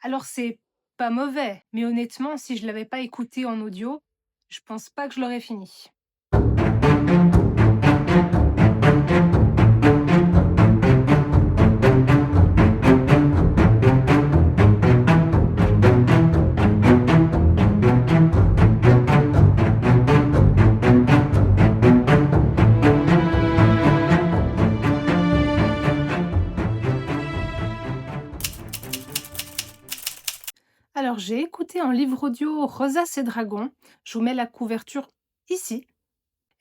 Alors c'est pas mauvais, mais honnêtement, si je l'avais pas écouté en audio, je pense pas que je l'aurais fini. Alors j'ai écouté en livre audio Rosas et Dragons. Je vous mets la couverture ici.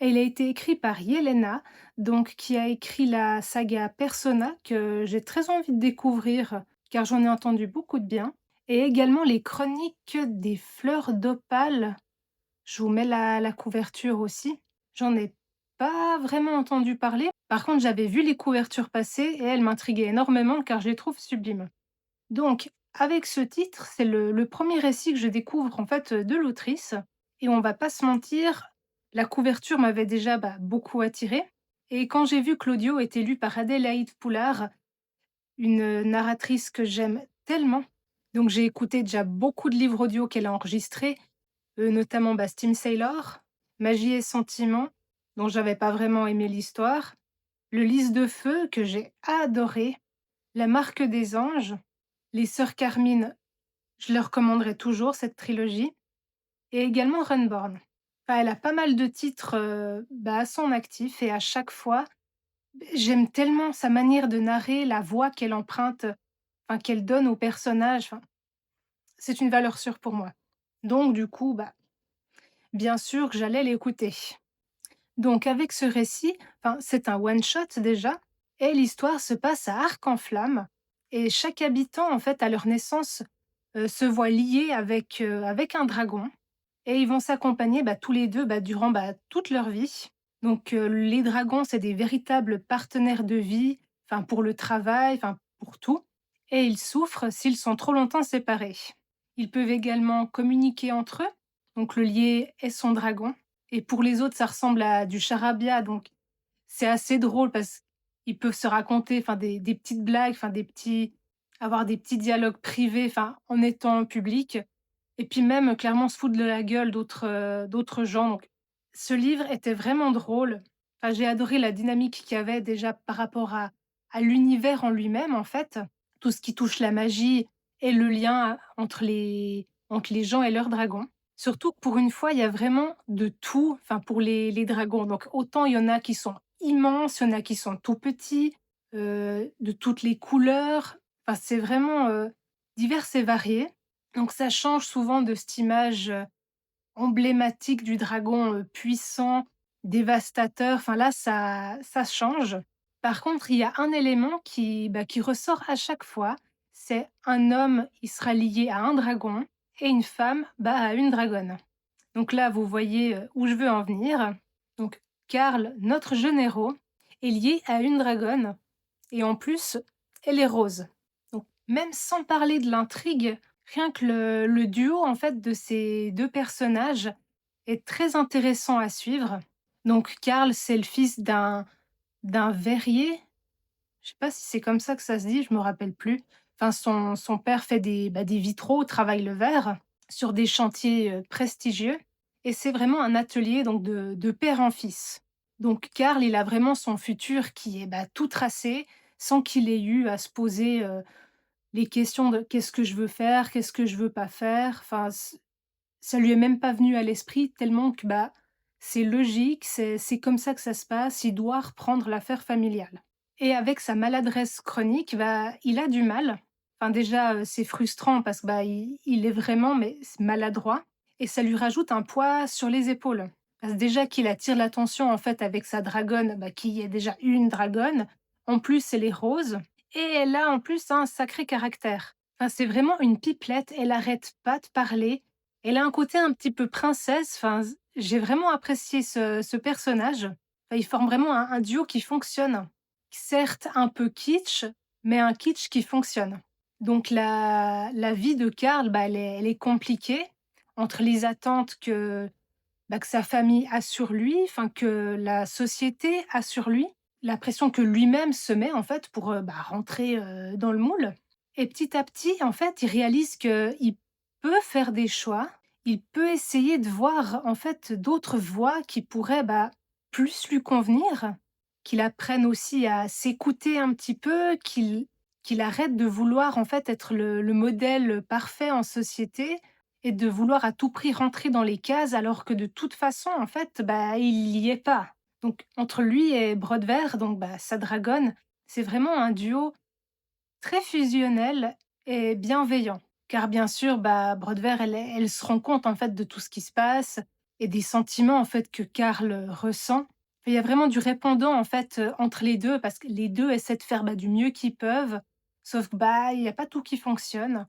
Et il a été écrit par Yelena, donc qui a écrit la saga Persona que j'ai très envie de découvrir car j'en ai entendu beaucoup de bien. Et également les chroniques des fleurs d'opale. Je vous mets la couverture aussi. J'en ai pas vraiment entendu parler. Par contre, j'avais vu les couvertures passer et elles m'intriguaient énormément car je les trouve sublimes. Donc, avec ce titre, c'est le 1er récit que je découvre en fait, de l'autrice et on va pas se mentir, la couverture m'avait déjà, beaucoup attirée et quand j'ai vu que l'audio était lu par Adélaïde Poulard, une, narratrice que j'aime tellement, donc j'ai écouté déjà beaucoup de livres audio qu'elle a enregistrés, notamment, Steam Sailor, Magie et sentiments, dont j'avais pas vraiment aimé l'histoire, Le Lys de feu que j'ai adoré, La marque des anges, Les sœurs Carmine, je le recommanderais toujours cette trilogie et également Runborn. Enfin, elle a pas mal de titres, à son actif et à chaque fois, j'aime tellement sa manière de narrer, la voix qu'elle emprunte, enfin qu'elle donne aux personnages, enfin, c'est une valeur sûre pour moi. Donc du coup, bien sûr que j'allais l'écouter. Donc avec ce récit, enfin, c'est un one shot déjà et l'histoire se passe à Arc-en-Flamme et chaque habitant, en fait, à leur naissance, se voit lié avec un dragon et ils vont s'accompagner, tous les 2 durant, toute leur vie. Donc les dragons, c'est des véritables partenaires de vie, enfin pour le travail, enfin pour tout et ils souffrent s'ils sont trop longtemps séparés. Ils peuvent également communiquer entre eux, donc le lier est son dragon et pour les autres, ça ressemble à du charabia, donc c'est assez drôle parce qu'ils peuvent se raconter, enfin des petites blagues, enfin des petits avoir des petits dialogues privés, enfin en étant en public et puis même, clairement se foutre de la gueule d'autres gens, donc ce livre était vraiment drôle. Enfin, j'ai adoré la dynamique qu'il y avait déjà par rapport à l'univers en lui-même, en fait. Tout ce qui touche la magie et le lien entre les gens et leurs dragons. Surtout que pour une fois, il y a vraiment de tout, enfin pour les dragons. Donc autant il y en a qui sont immenses, il y en a qui sont tout petits, de toutes les couleurs. Enfin, c'est vraiment, divers et varié. Donc ça change souvent de cette image, emblématique du dragon, puissant, dévastateur, enfin là ça change. Par contre, il y a un élément qui ressort à chaque fois, c'est un homme, il sera lié à un dragon et une femme, à une dragonne. Donc là, vous voyez, où je veux en venir. Donc Karl, notre jeune héros, est lié à une dragonne et en plus, elle est rose. Donc même sans parler de l'intrigue, rien que le duo en fait de ces 2 personnages est très intéressant à suivre. Donc Karl, c'est le fils d'un verrier, je sais pas si c'est comme ça que ça se dit, je me rappelle plus. Enfin son père fait des vitraux, travaille le verre sur des chantiers, prestigieux et c'est vraiment un atelier donc de père en fils. Donc Karl, il a vraiment son futur qui est, tout tracé, sans qu'il ait eu à se poser, les questions de: «Qu'est-ce que je veux faire? Qu'est-ce que je veux pas faire?» enfin ça lui est même pas venu à l'esprit tellement que, c'est logique, c'est comme ça que ça se passe, il doit reprendre l'affaire familiale et avec sa maladresse chronique, il a du mal. Enfin déjà, c'est frustrant parce que, il est vraiment maladroit et ça lui rajoute un poids sur les épaules. Parce que déjà qu'il attire l'attention, en fait, avec sa dragonne, qui est déjà une dragonne. En plus, elle est rose et elle a, en plus, un sacré caractère. Enfin, c'est vraiment une pipelette, elle arrête pas de parler, elle a un côté un petit peu princesse, enfin, j'ai vraiment apprécié ce personnage. Enfin, ils forment vraiment un duo qui fonctionne. Certes un peu kitsch, mais un kitsch qui fonctionne. Donc la vie de Karl, elle est compliquée entre les attentes que sa famille a sur lui, enfin que la société a sur lui, la pression que lui-même se met en fait pour, rentrer, dans le moule. et petit à petit, en fait, il réalise qu'il peut faire des choix, il peut essayer de voir, en fait, d'autres voies qui pourraient, plus lui convenir, qu'il apprenne aussi à s'écouter un petit peu, qu'il arrête de vouloir, en fait, être le modèle parfait en société et de vouloir à tout prix rentrer dans les cases alors que de toute façon, en fait, il y est pas. Donc entre lui et Brodver, donc sa dragonne, c'est vraiment un duo très fusionnel et bienveillant. Car bien sûr, Brodver, elle se rend compte en fait de tout ce qui se passe et des sentiments en fait que Karl ressent. Il y a vraiment du répondant en fait entre les deux parce que les deux essaient de faire du mieux qu'ils peuvent, sauf que il n'y a pas tout qui fonctionne.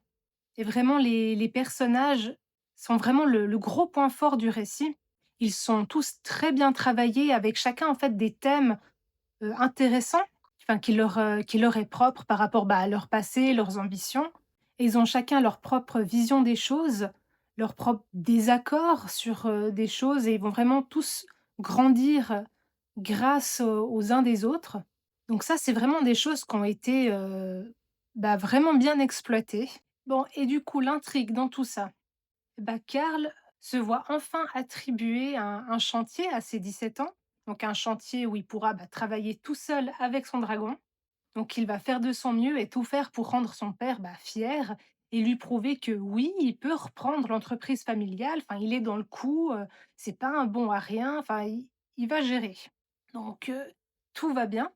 Et vraiment, les personnages sont vraiment le gros point fort du récit. Ils sont tous très bien travaillés avec chacun en fait des thèmes intéressants, enfin qui leur est propre par rapport, à leur passé, leurs ambitions, et ils ont chacun leur propre vision des choses, leur propre désaccord sur, des choses et ils vont vraiment tous grandir grâce aux uns des autres. Donc ça, c'est vraiment des choses qui ont été, vraiment bien exploitées. Bon et du coup, l'intrigue dans tout ça, Karl se voit enfin attribuer un chantier à ses 17 ans, donc un chantier où il pourra, travailler tout seul avec son dragon. Donc il va faire de son mieux et tout faire pour rendre son père, fier et lui prouver que oui, il peut reprendre l'entreprise familiale, enfin il est dans le coup, c'est pas un bon à rien, enfin il va gérer. Donc tout va bien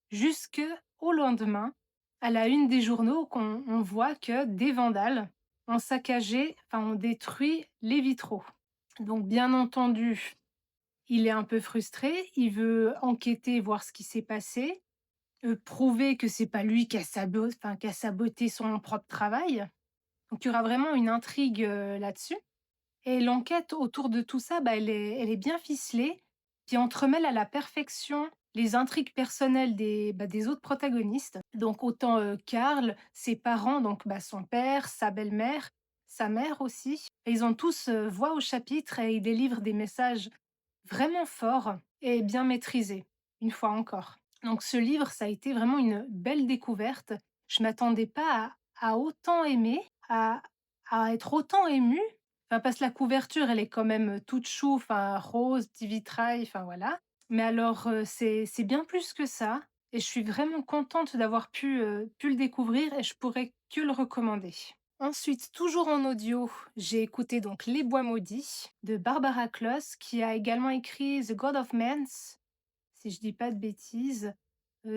jusque au lendemain, à la une des journaux qu'on on voit que des vandales ont saccagé, enfin ont détruit les vitraux. Donc bien entendu, il est un peu frustré, il veut enquêter, voir ce qui s'est passé, prouver que c'est pas lui qui a saboté son propre travail. Donc il y aura vraiment une intrigue, là-dessus et l'enquête autour de tout ça, elle est bien ficelée, qui entremêle à la perfection les intrigues personnelles des autres protagonistes. Donc autant, Karl, ses parents, donc son père, sa belle-mère, sa mère aussi et ils ont tous, voix au chapitre et ils délivrent des messages vraiment forts et bien maîtrisés, une fois encore. Donc ce livre, ça a été vraiment une belle découverte. Je m'attendais pas à autant aimer, à être autant émue. Enfin, parce que la couverture, elle est quand même toute chou, enfin rose, petit vitrail, enfin voilà. Mais alors, c'est bien plus que ça et je suis vraiment contente d'avoir pu le découvrir et je pourrais que le recommander. Ensuite, toujours en audio, j'ai écouté donc Les Bois Maudits de Barbara Kloss, qui a également écrit The God of Mans, si je dis pas de bêtises.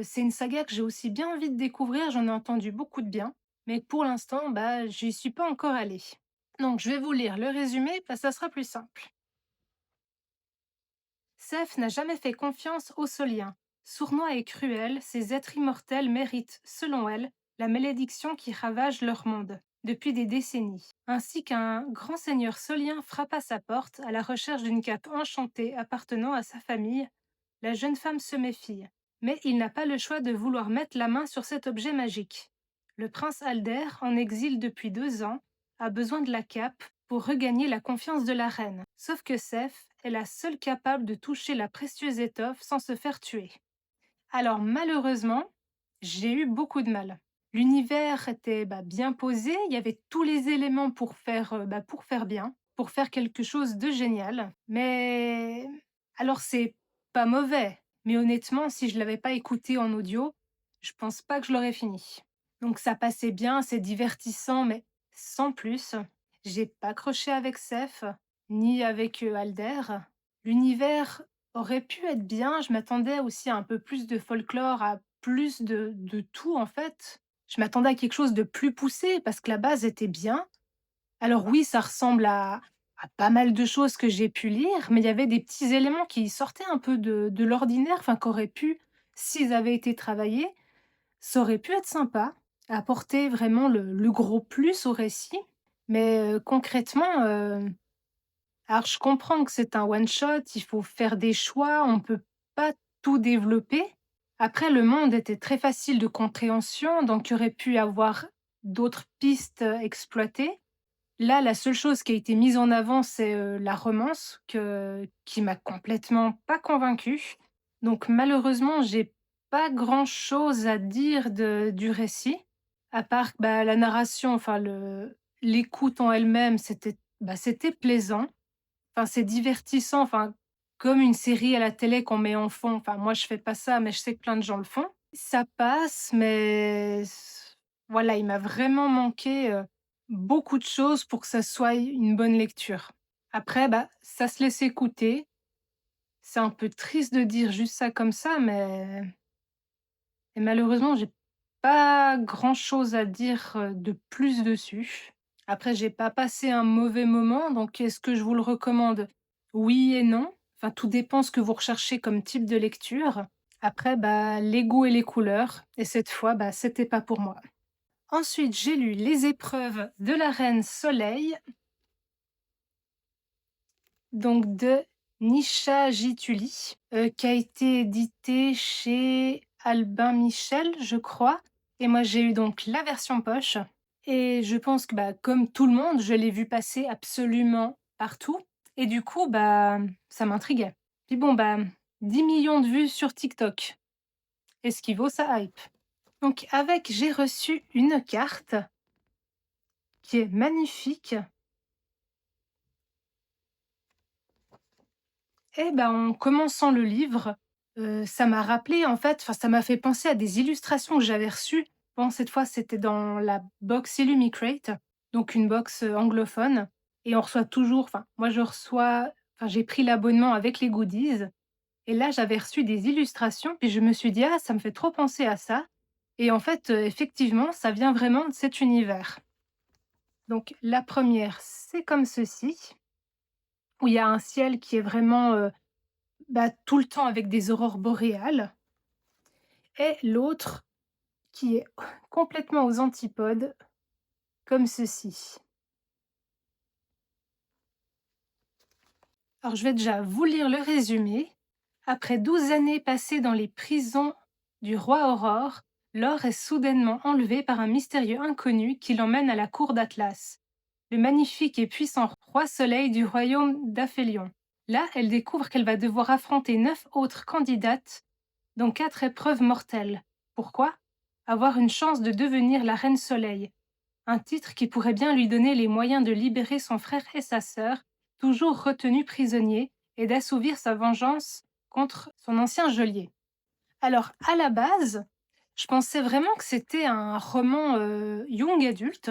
C'est une saga que j'ai aussi bien envie de découvrir, j'en ai entendu beaucoup de bien, mais pour l'instant, j'y suis pas encore allée. Donc je vais vous lire le résumé, ça sera plus simple. Seth n'a jamais fait confiance aux Soliens. Sournois et cruels, ces êtres immortels méritent, selon elle, la malédiction qui ravage leur monde depuis des décennies. Ainsi qu'un grand seigneur solien frappe à sa porte à la recherche d'une cape enchantée appartenant à sa famille, la jeune femme se méfie. Mais il n'a pas le choix de vouloir mettre la main sur cet objet magique. Le prince Alder, en exil depuis 2 ans, a besoin de la cape pour regagner la confiance de la reine. Sauf que Seth est la seule capable de toucher la précieuse étoffe sans se faire tuer. Alors malheureusement, j'ai eu beaucoup de mal. L'univers était bien posé, il y avait tous les éléments pour faire bien, pour faire quelque chose de génial. Mais alors c'est pas mauvais, mais honnêtement, si je l'avais pas écouté en audio, je pense pas que je l'aurais fini. Donc ça passait bien, c'est divertissant, mais sans plus. J'ai pas accroché avec Seth, ni avec Alder. L'univers aurait pu être bien, je m'attendais aussi à un peu plus de folklore, à plus de tout en fait. Je m'attendais à quelque chose de plus poussé parce que la base était bien. Alors oui, ça ressemble à pas mal de choses que j'ai pu lire, mais il y avait des petits éléments qui sortaient un peu de l'ordinaire, enfin qu'auraient pu, s'ils avaient été travaillés, ça aurait pu être sympa, apporter vraiment le gros plus au récit. Mais concrètement, alors je comprends que c'est un one shot, il faut faire des choix, on peut pas tout développer. Après, le monde était très facile de compréhension, donc il y aurait pu y avoir d'autres pistes exploitées. Là, la seule chose qui a été mise en avant, c'est la romance qui m'a complètement pas convaincue. Donc malheureusement, j'ai pas grand-chose à dire du récit. À part que, bah, la narration, enfin l'écoute en elle-même, c'était plaisant. Enfin, c'est divertissant, enfin, comme une série à la télé qu'on met en fond. Enfin, moi, je fais pas ça, mais je sais que plein de gens le font. Ça passe, mais voilà, il m'a vraiment manqué, beaucoup de choses pour que ça soit une bonne lecture. Après, bah, ça se laisse écouter. C'est un peu triste de dire juste ça comme ça, mais malheureusement, j'ai pas grand-chose à dire, de plus dessus. Après, j'ai pas passé un mauvais moment, donc est-ce que je vous le recommande? Oui et non. Enfin, tout dépend ce que vous recherchez comme type de lecture. Après, bah, les goûts et les couleurs et cette fois, bah, c'était pas pour moi. Ensuite, j'ai lu Les Épreuves de la Reine Soleil, donc de Nisha Gituli, qui a été édité chez Albin Michel, je crois. Et moi, j'ai eu donc la version poche. Et je pense que, bah, comme tout le monde, je l'ai vu passer absolument partout. Et du coup, bah, ça m'intriguait. Puis bon, bah, 10 millions de vues sur TikTok. Est-ce qu'il vaut sa hype? Donc, avec, j'ai reçu une carte qui est magnifique. Et ben, en commençant le livre, ça m'a rappelé en fait, enfin ça m'a fait penser à des illustrations que j'avais reçues. Bon, cette fois, c'était dans la box Illumicrate, donc une box, anglophone, et on reçoit toujours, enfin moi je reçois, enfin j'ai pris l'abonnement avec les goodies, et là j'avais reçu des illustrations, puis je me suis dit: «Ah, ça me fait trop penser à ça», et en fait, effectivement, ça vient vraiment de cet univers. Donc la première, c'est comme ceci, où il y a un ciel qui est vraiment, bah, tout le temps avec des aurores boréales, et l'autre qui est complètement aux antipodes, comme ceci. Alors je vais déjà vous lire le résumé. Après 12 années passées dans les prisons du roi Aurore, Laure est soudainement enlevée par un mystérieux inconnu qui l'emmène à la cour d'Atlas, le magnifique et puissant roi soleil du royaume d'Aphélion. Là, elle découvre qu'elle va devoir affronter 9 autres candidates, dont 4 épreuves mortelles. Pourquoi? Avoir une chance de devenir la reine soleil. Un titre qui pourrait bien lui donner les moyens de libérer son frère et sa sœur, toujours retenus prisonniers, et d'assouvir sa vengeance contre son ancien geôlier. Alors, à la base, je pensais vraiment que c'était un roman, young adulte,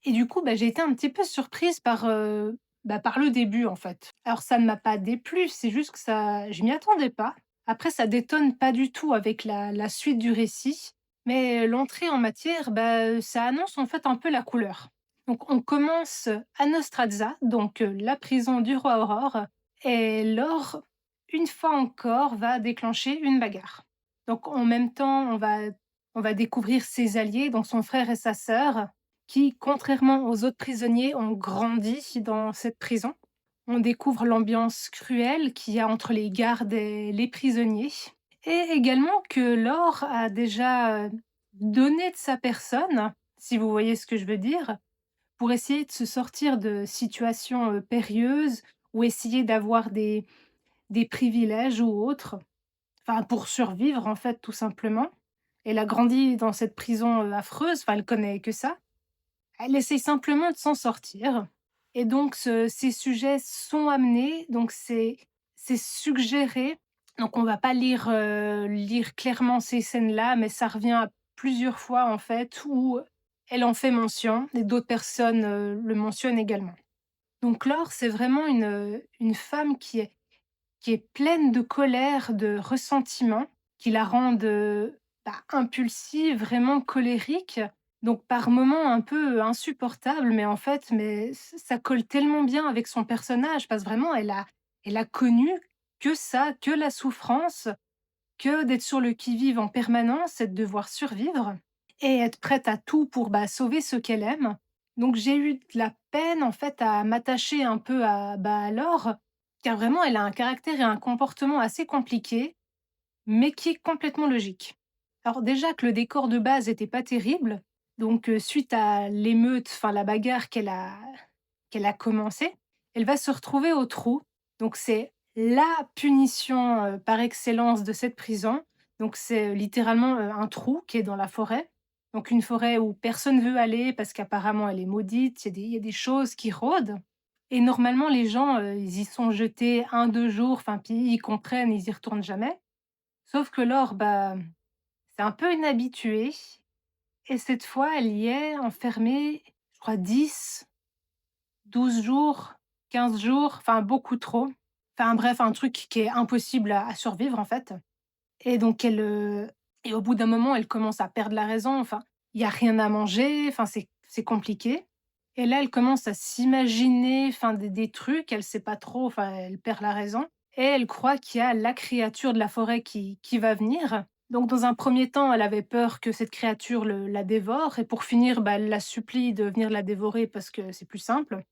et du coup, bah, j'ai été un petit peu surprise par le début, en fait. Alors ça ne m'a pas déplu, c'est juste que ça je m'y attendais pas. Après ça détonne pas du tout avec la suite du récit, mais l'entrée en matière, bah, ça annonce en fait un peu la couleur. Donc on commence à Nostrazza, donc la prison du roi Aurore, et Laure, une fois encore, va déclencher une bagarre. Donc en même temps, on va découvrir ses alliés, donc son frère et sa sœur, qui, contrairement aux autres prisonniers, ont grandi dans cette prison. On découvre l'ambiance cruelle qu'il y a entre les gardes et les prisonniers, et également que Laure a déjà donné de sa personne, si vous voyez ce que je veux dire, pour essayer de se sortir de situations périlleuses, ou essayer d'avoir des privilèges ou autres, enfin pour survivre en fait tout simplement. Elle a grandi dans cette prison affreuse, enfin elle connaît que ça. Elle essaye simplement de s'en sortir, et donc ces sujets sont amenés, donc c'est suggéré. Donc on va pas lire clairement ces scènes-là, mais ça revient à plusieurs fois en fait où elle en fait mention, et d'autres personnes, le mentionnent également. Donc Laure, c'est vraiment une femme qui est pleine de colère, de ressentiment, qui la rendent, bah, impulsive, vraiment colérique, donc par moments un peu insupportable, mais en fait, mais ça colle tellement bien avec son personnage, parce que vraiment elle a connu que ça, que la souffrance, que d'être sur le qui-vive en permanence et de devoir survivre et être prête à tout pour, bah, sauver ceux qu'elle aime. Donc j'ai eu de la peine en fait à m'attacher un peu à Laure, car vraiment elle a un caractère et un comportement assez compliqué, mais qui est complètement logique. Alors déjà que le décor de base était pas terrible, donc suite à l'émeute, enfin la bagarre qu'elle a commencée, elle va se retrouver au trou. Donc c'est la punition, par excellence de cette prison. Donc c'est, littéralement, un trou qui est dans la forêt. Donc une forêt où personne veut aller parce qu'apparemment elle est maudite, il y a des choses qui rôdent et normalement les gens, ils y sont jetés 1, 2 jours, enfin puis ils comprennent, ils y retournent jamais. Sauf que Laure, bah, c'est un peu une habituée et cette fois, elle y est enfermée, je crois 10, 12 jours, 15 jours, enfin beaucoup trop. Enfin bref, un truc qui est impossible à survivre en fait. Et donc et au bout d'un moment, elle commence à perdre la raison, enfin, il y a rien à manger, enfin c'est compliqué. Et là, elle commence à s'imaginer, enfin des trucs, elle sait pas trop, enfin elle perd la raison et elle croit qu'il y a la créature de la forêt qui va venir. Donc dans un premier temps, elle avait peur que cette créature la dévore et pour finir, bah, elle la supplie de venir la dévorer parce que c'est plus simple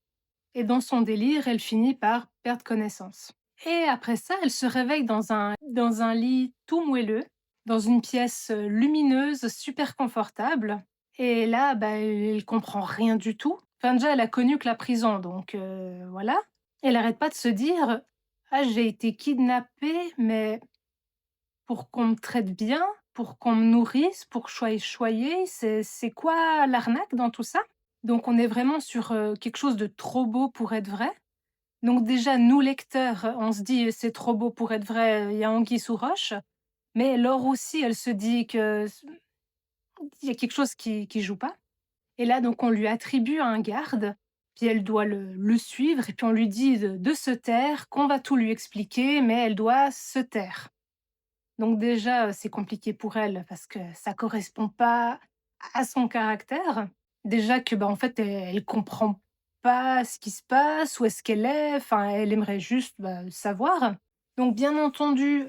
et dans son délire, elle finit par perdre connaissance. Et après ça, elle se réveille dans un lit tout moelleux, dans une pièce, lumineuse, super confortable et là, bah, elle comprend rien du tout. Enfin, déjà, elle a connu que la prison donc voilà. Elle arrête pas de se dire: «Ah, j'ai été kidnappée, mais pour qu'on me traite bien, pour qu'on me nourrisse, pour que je sois choyée, c'est quoi l'arnaque dans tout ça?» Donc on est vraiment sur, quelque chose de trop beau pour être vrai. Donc déjà, nous lecteurs, on se dit: «C'est trop beau pour être vrai, il y a anguille sous roche». Mais Laure aussi, elle se dit que il y a quelque chose qui joue pas. Et là, donc on lui attribue un garde, puis elle doit le suivre et puis on lui dit de se taire, qu'on va tout lui expliquer, mais elle doit se taire. Donc déjà, c'est compliqué pour elle parce que ça correspond pas à son caractère. Déjà que, bah, en fait, elle comprend pas ce qui se passe, où est-ce qu'elle est, enfin, elle aimerait juste, bah, savoir. Donc bien entendu,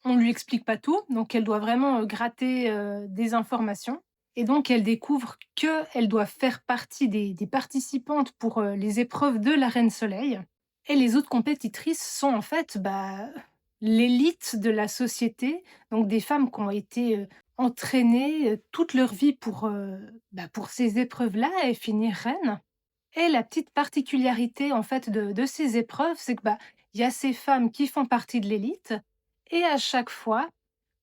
on lui explique pas tout, donc elle doit vraiment, gratter, des informations et donc elle découvre qu'elle doit faire partie des participantes pour, les épreuves de la Reine Soleil et les autres compétitrices sont en fait, bah, l'élite de la société, donc des femmes qui ont été, entraînées, toute leur vie bah, pour ces épreuves-là et finir reine. Et la petite particularité, en fait, de ces épreuves, c'est que, bah, il y a ces femmes qui font partie de l'élite et à chaque fois,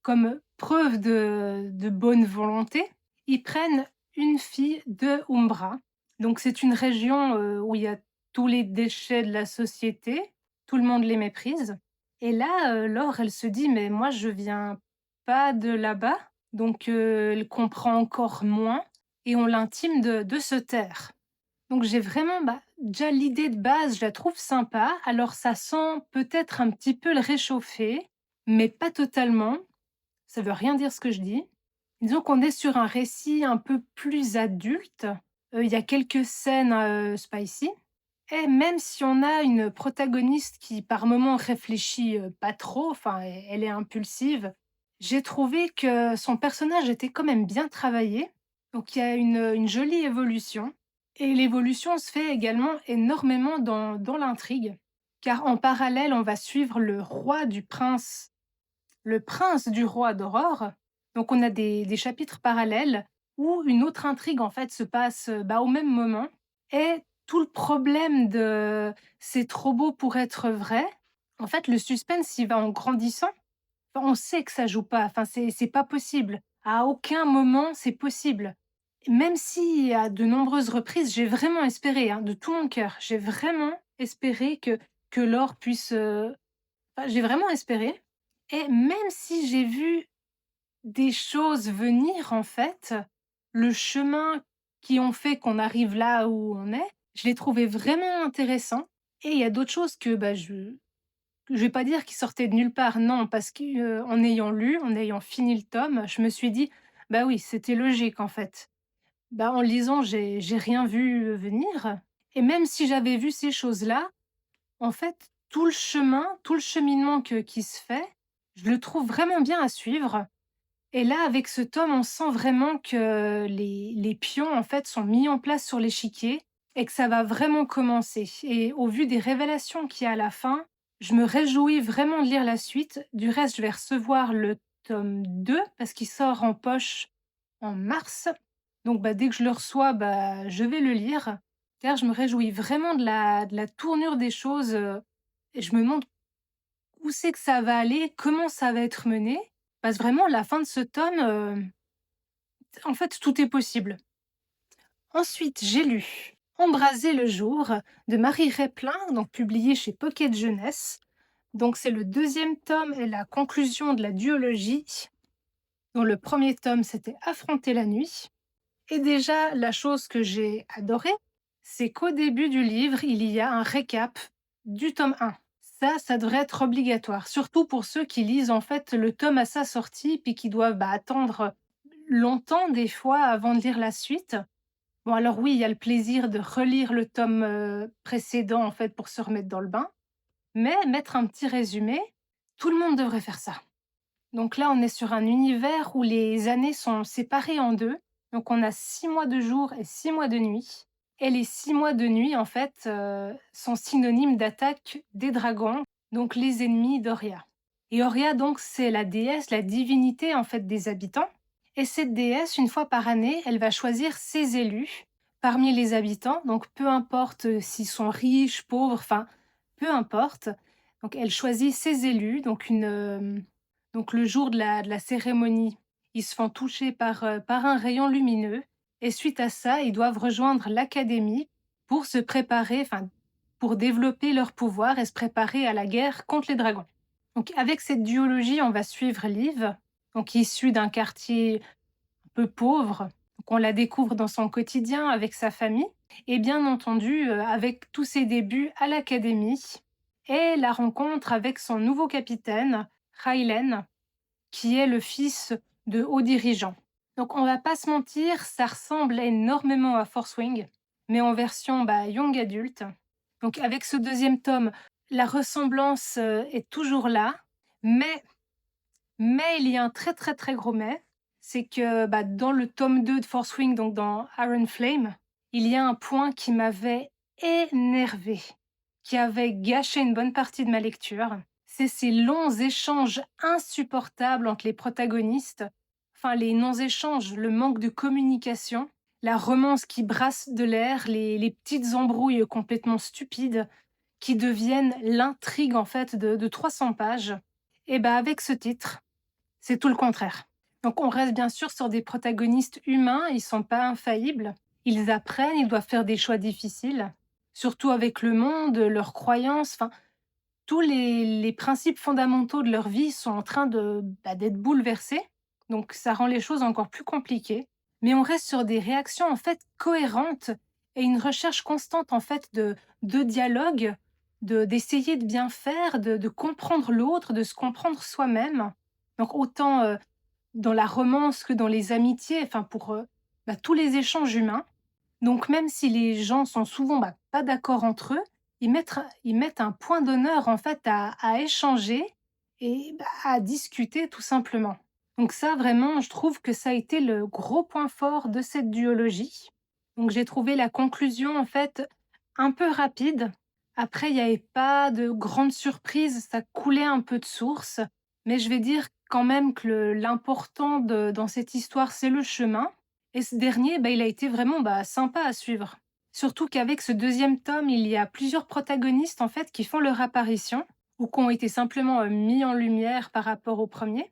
comme preuve de bonne volonté, ils prennent une fille de Umbra. Donc c'est une région, où il y a tous les déchets de la société, tout le monde les méprise et là, Laure, elle se dit: «Mais moi, je viens pas de là-bas», donc elle comprend encore moins et on l'intime de se taire. Donc j'ai vraiment, bah, déjà l'idée de base, je la trouve sympa. Alors ça sent peut-être un petit peu le réchauffé, mais pas totalement. Ça veut rien dire ce que je dis. Disons qu'on est sur un récit un peu plus adulte. Il y a quelques scènes, spicy et même si on a une protagoniste qui par moments réfléchit, pas trop, enfin elle est impulsive, j'ai trouvé que son personnage était quand même bien travaillé. Donc il y a une jolie évolution et l'évolution se fait également énormément dans l'intrigue. Car en parallèle, on va suivre le prince du roi d'Aurore. Donc on a des chapitres parallèles où une autre intrigue en fait se passe, bah, au même moment et tout le problème de «c'est trop beau pour être vrai», en fait le suspense il va en grandissant. Enfin, on sait que ça joue pas, enfin c'est pas possible. À aucun moment c'est possible. Même si à de nombreuses reprises, j'ai vraiment espéré, hein, de tout mon cœur, j'ai vraiment espéré que Laure puisse, enfin j'ai vraiment espéré et même si j'ai vu des choses venir en fait, le chemin qui ont fait qu'on arrive là où on est, je l'ai trouvé vraiment intéressant et il y a d'autres choses que, bah, je vais pas dire qui sortaient de nulle part, non, parce que, en ayant lu, en ayant fini le tome, je me suis dit: «Bah oui, c'était logique en fait». Bah, en lisant, j'ai rien vu, venir et même si j'avais vu ces choses-là, en fait, tout le chemin, tout le cheminement qui se fait, je le trouve vraiment bien à suivre et là, avec ce tome, on sent vraiment que les pions, en fait, sont mis en place sur l'échiquier et que ça va vraiment commencer et au vu des révélations qu'il y a à la fin, je me réjouis vraiment de lire la suite. Du reste, je vais recevoir le tome 2 parce qu'il sort en poche en mars. Donc, bah, dès que je le reçois, bah, je vais le lire. D'ailleurs, je me réjouis vraiment de la tournure des choses, et je me demande où c'est que ça va aller, comment ça va être mené. Parce que vraiment la fin de ce tome, En fait, tout est possible. Ensuite, j'ai lu Embraser le jour de Marie Replin, donc publié chez Pocket Jeunesse. Donc c'est le deuxième tome et la conclusion de la duologie, dont le premier tome c'était Affronter la nuit. Et déjà, la chose que j'ai adorée, c'est qu'au début du livre, il y a un récap du tome 1. Ça devrait être obligatoire, surtout pour ceux qui lisent en fait le tome à sa sortie, puis qui doivent attendre longtemps des fois avant de lire la suite. Bon alors oui, il y a le plaisir de relire le tome précédent en fait pour se remettre dans le bain, mais mettre un petit résumé, tout le monde devrait faire ça. Donc là, on est sur un univers où les années sont séparées en 2. Donc on a 6 mois de jour et 6 mois de nuit. Et les 6 mois de nuit, en fait, sont synonymes d'attaque des dragons, donc les ennemis d'Oria. Et Oria, donc, c'est la déesse, la divinité, en fait, des habitants. Et cette déesse, une fois par année, elle va choisir ses élus parmi les habitants. Donc peu importe s'ils sont riches, pauvres, enfin, peu importe. Donc elle choisit ses élus, donc le jour de la cérémonie, ils se font toucher par un rayon lumineux et suite à ça, ils doivent rejoindre l'académie pour se préparer, enfin, pour développer leur pouvoir et se préparer à la guerre contre les dragons. Donc avec cette duologie, on va suivre Liv, donc issue d'un quartier un peu pauvre. Donc on la découvre dans son quotidien avec sa famille et bien entendu avec tous ses débuts à l'académie et la rencontre avec son nouveau capitaine, Raylen, qui est le fils de hauts dirigeants. Donc on va pas se mentir, ça ressemble énormément à Force Wing, mais en version young adulte. Donc avec ce deuxième tome, la ressemblance est toujours là, mais, mais il y a un très très très gros mais, c'est que dans le tome 2 de Force Wing, donc dans Iron Flame, il y a un point qui m'avait énervé, qui avait gâché une bonne partie de ma lecture. C'est ces longs échanges insupportables entre les protagonistes, enfin les non-échanges, le manque de communication, la romance qui brasse de l'air, les petites embrouilles complètement stupides qui deviennent l'intrigue en fait de 300 pages. Et avec ce titre, c'est tout le contraire. Donc on reste bien sûr sur des protagonistes humains, ils sont pas infaillibles, ils apprennent, ils doivent faire des choix difficiles, surtout avec le monde, leurs croyances, enfin tous les principes fondamentaux de leur vie sont en train d'être bouleversés, donc ça rend les choses encore plus compliquées. Mais on reste sur des réactions en fait cohérentes et une recherche constante en fait de dialogue, d'essayer de bien faire, de comprendre l'autre, de se comprendre soi-même. Donc autant dans la romance que dans les amitiés, enfin pour tous les échanges humains. Donc même si les gens sont souvent pas d'accord entre eux, ils mettent un point d'honneur en fait à échanger et à discuter tout simplement. Donc ça vraiment, je trouve que ça a été le gros point fort de cette duologie. Donc j'ai trouvé la conclusion en fait un peu rapide. Après, il n'y avait pas de grande surprise, ça coulait un peu de source, mais je vais dire quand même que l'important dans cette histoire, c'est le chemin. Et ce dernier, il a été vraiment sympa à suivre. Surtout qu'avec ce deuxième tome, il y a plusieurs protagonistes en fait qui font leur apparition ou qui ont été simplement mis en lumière par rapport au premier.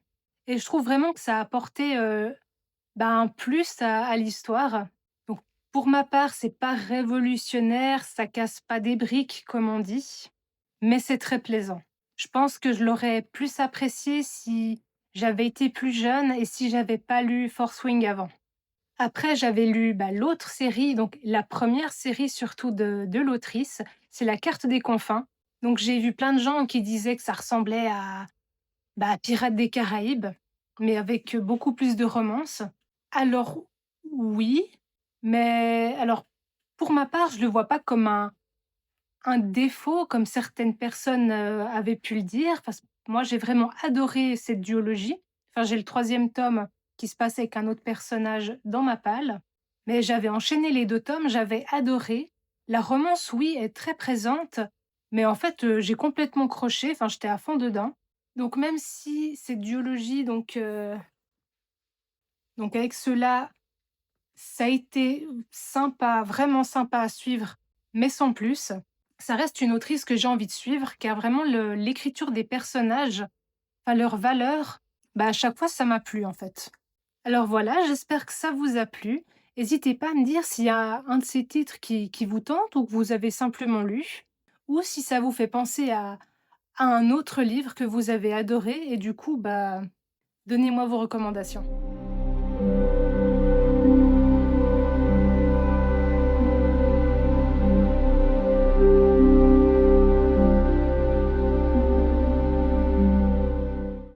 Et je trouve vraiment que ça a apporté un plus à l'histoire. Donc pour ma part, c'est pas révolutionnaire, ça casse pas des briques comme on dit, mais c'est très plaisant. Je pense que je l'aurais plus apprécié si j'avais été plus jeune et si j'avais pas lu Force Wing avant. Après, j'avais lu l'autre série, donc la première série surtout de l'autrice, c'est La Carte des Confins. Donc j'ai vu plein de gens qui disaient que ça ressemblait à Pirates des Caraïbes, mais avec beaucoup plus de romance. Alors oui, mais alors pour ma part, je le vois pas comme un défaut comme certaines personnes, avaient pu le dire, parce que moi j'ai vraiment adoré cette duologie. Enfin, j'ai le troisième tome qui se passe avec un autre personnage dans ma palle, mais j'avais enchaîné les 2 tomes, j'avais adoré. La romance, oui, est très présente, mais en fait, j'ai complètement croché, enfin j'étais à fond dedans. Donc même si cette duologie donc avec cela, ça a été sympa, vraiment sympa à suivre, mais sans plus. Ça reste une autrice que j'ai envie de suivre, car vraiment l'écriture des personnages, enfin leurs valeurs, à chaque fois ça m'a plu en fait. Alors voilà, j'espère que ça vous a plu. N'hésitez pas à me dire s'il y a un de ces titres qui vous tente ou que vous avez simplement lu, ou si ça vous fait penser à un autre livre que vous avez adoré et du coup, bah, donnez-moi vos recommandations.